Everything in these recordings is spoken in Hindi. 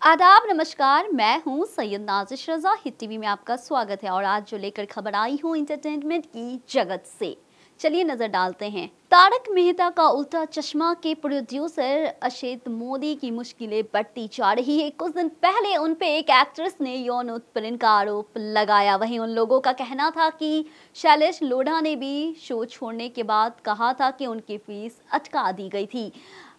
आदाब नमस्कार, मैं हूँ सैयद नाजिश रजा। हिट टीवी में आपका स्वागत है और आज जो लेकर खबर आई हूँ एंटरटेनमेंट की जगत से। चलिए नजर डालते हैं। तारक मेहता का उल्टा चश्मा के प्रोड्यूसर अशित मोदी की मुश्किलें बढ़ती जा रही है। कुछ दिन पहले उन पे एक एक्ट्रेस ने यौन उत्पीड़न का आरोप लगाया। वहीं उन लोगों का कहना था कि शैलेश लोढ़ा ने भी शो छोड़ने के बाद कहा था कि उनकी फीस अटका दी गई थी।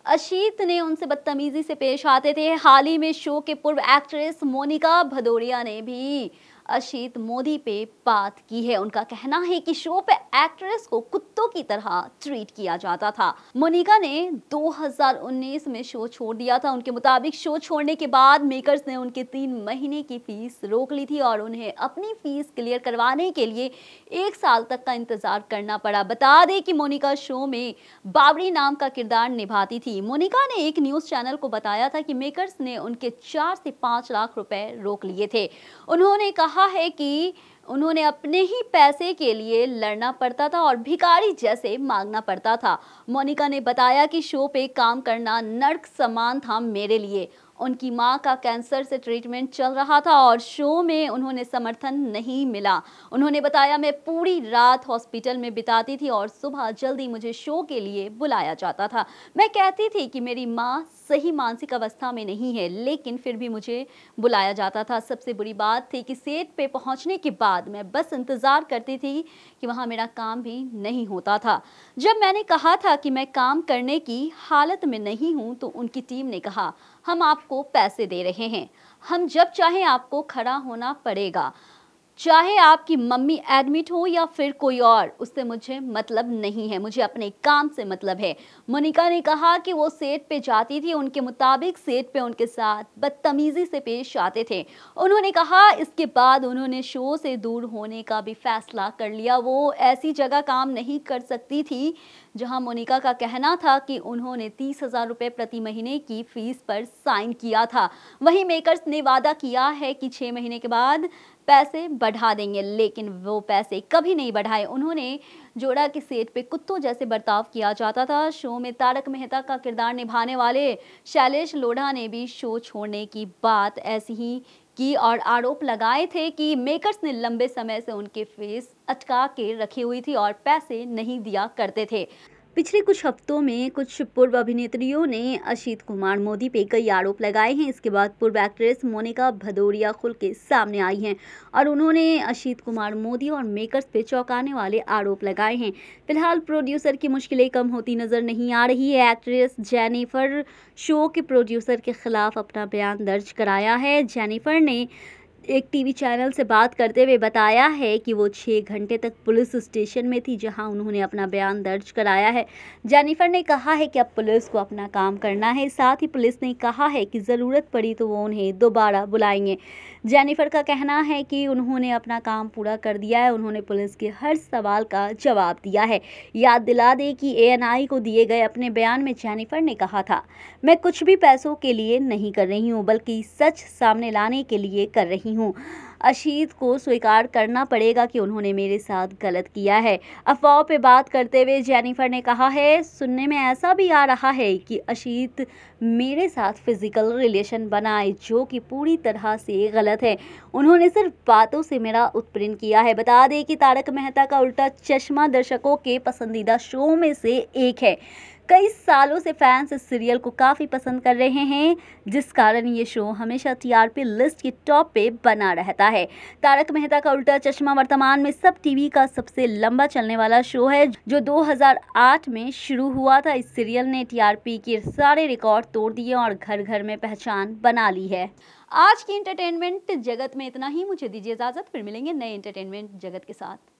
अशित ने उनसे बदतमीजी से पेश आते थे। हाल ही में शो के पूर्व एक्ट्रेस मोनिका भदौरिया ने भी अशित मोदी पे बात की है। उनका कहना है कि शो पे एक्ट्रेस को कुत्तों की तरह ट्रीट किया जाता था। मोनिका ने 2019 में शो छोड़ दिया था। उनके मुताबिक शो छोड़ने के बाद मेकर्स ने उनके 3 महीने की फीस रोक ली थी और उन्हें अपनी फीस क्लियर करवाने के लिए 1 साल तक का इंतजार करना पड़ा। बता दें कि मोनिका शो में बाबरी नाम का किरदार निभाती थी। मोनिका ने एक न्यूज चैनल को बताया था कि मेकर्स ने उनके 4 से 5 लाख रुपए रोक लिए थे। उन्होंने कहा है कि उन्होंने अपने ही पैसे के लिए लड़ना पड़ता था और भिखारी जैसे मांगना पड़ता था। मोनिका ने बताया कि शो पे काम करना नर्क समान था मेरे लिए। उनकी मां का कैंसर से ट्रीटमेंट चल रहा था और शो में उन्होंने समर्थन नहीं मिला। उन्होंने बताया, मैं पूरी रात हॉस्पिटल में बिताती थी और सुबह जल्दी मुझे शो के लिए बुलाया जाता था। मैं कहती थी कि मेरी मां सही मानसिक अवस्था में नहीं है, लेकिन फिर भी मुझे बुलाया जाता था। सबसे बुरी बात थी कि सेट पे पहुंचने के बाद मैं बस इंतजार करती थी कि वहां मेरा काम भी नहीं होता था। जब मैंने कहा था कि मैं काम करने की हालत में नहीं हूं, तो उनकी टीम ने कहा, हम आपको पैसे दे रहे हैं, हम जब चाहे आपको खड़ा होना पड़ेगा, चाहे आपकी मम्मी एडमिट हो या फिर कोई और, उससे मुझे मतलब नहीं है, मुझे अपने काम से मतलब है। मोनिका ने कहा कि वो सेट पे जाती थी। उनके मुताबिक सेट पे उनके साथ बदतमीजी से पेश आते थे। उन्होंने कहा इसके बाद उन्होंने शो से दूर होने का भी फैसला कर लिया। वो ऐसी जगह काम नहीं कर सकती थी जहां मोनिका का कहना था कि उन्होंने 30,000 रुपये प्रति महीने की फीस पर साइन किया था। वहीं मेकर्स ने वादा किया है कि 6 महीने के बाद पैसे बढ़ा देंगे, लेकिन वो पैसे कभी नहीं बढ़ाए। उन्होंने जोड़ा कि सेट पे कुत्तों जैसे बर्ताव किया जाता था। शो में तारक मेहता का किरदार निभाने वाले शैलेश लोढ़ा ने भी शो छोड़ने की बात ऐसी ही की और आरोप लगाए थे कि मेकर्स ने लंबे समय से उनके फीस अटका के रखी हुई थी और पैसे नहीं दिया करते थे। पिछले कुछ हफ्तों में कुछ पूर्व अभिनेत्रियों ने अशित कुमार मोदी पे कई आरोप लगाए हैं। इसके बाद पूर्व एक्ट्रेस मोनिका भदौरिया खुल के सामने आई हैं और उन्होंने अशित कुमार मोदी और मेकर्स पे चौंकाने वाले आरोप लगाए हैं। फिलहाल प्रोड्यूसर की मुश्किलें कम होती नजर नहीं आ रही है। एक्ट्रेस जेनिफर शो के प्रोड्यूसर के खिलाफ अपना बयान दर्ज कराया है। जेनिफर ने एक टीवी चैनल से बात करते हुए बताया है कि वो 6 घंटे तक पुलिस स्टेशन में थी, जहां उन्होंने अपना बयान दर्ज कराया है। जेनिफर ने कहा है कि अब पुलिस को अपना काम करना है। साथ ही पुलिस ने कहा है कि ज़रूरत पड़ी तो वो उन्हें दोबारा बुलाएंगे। जेनिफर का कहना है कि उन्होंने अपना काम पूरा कर दिया है। उन्होंने पुलिस के हर सवाल का जवाब दिया है। याद दिला दें कि ANI को दिए गए अपने बयान में जेनिफर ने कहा था, मैं कुछ भी पैसों के लिए नहीं कर रही हूँ, बल्कि सच सामने लाने के लिए कर रही हूँ। अशित को स्वीकार करना पड़ेगा कि उन्होंने मेरे साथ गलत किया है। अफवाहों पे बात करते हुए जेनिफर ने कहा है, सुनने में ऐसा भी आ रहा है कि अशित मेरे साथ फिजिकल रिलेशन बनाए, जो कि पूरी तरह से गलत है। उन्होंने सिर्फ बातों से मेरा उत्पीड़न किया है। बता दें कि तारक मेहता का उल्टा चश्मा दर्शकों के पसंदीदा शो में से एक है। कई सालों से फैंस इस सीरियल को काफ़ी पसंद कर रहे हैं, जिस कारण ये शो हमेशा TRP लिस्ट के टॉप पे बना रहता है। तारक मेहता का उल्टा चश्मा वर्तमान में सब टीवी का सबसे लंबा चलने वाला शो है, जो 2008 में शुरू हुआ था। इस सीरियल ने TRP के सारे रिकॉर्ड तोड़ दिए और घर घर में पहचान बना ली है। आज की एंटरटेनमेंट जगत में इतना ही। मुझे दीजिए इजाज़त, फिर मिलेंगे नए एंटरटेनमेंट जगत के साथ।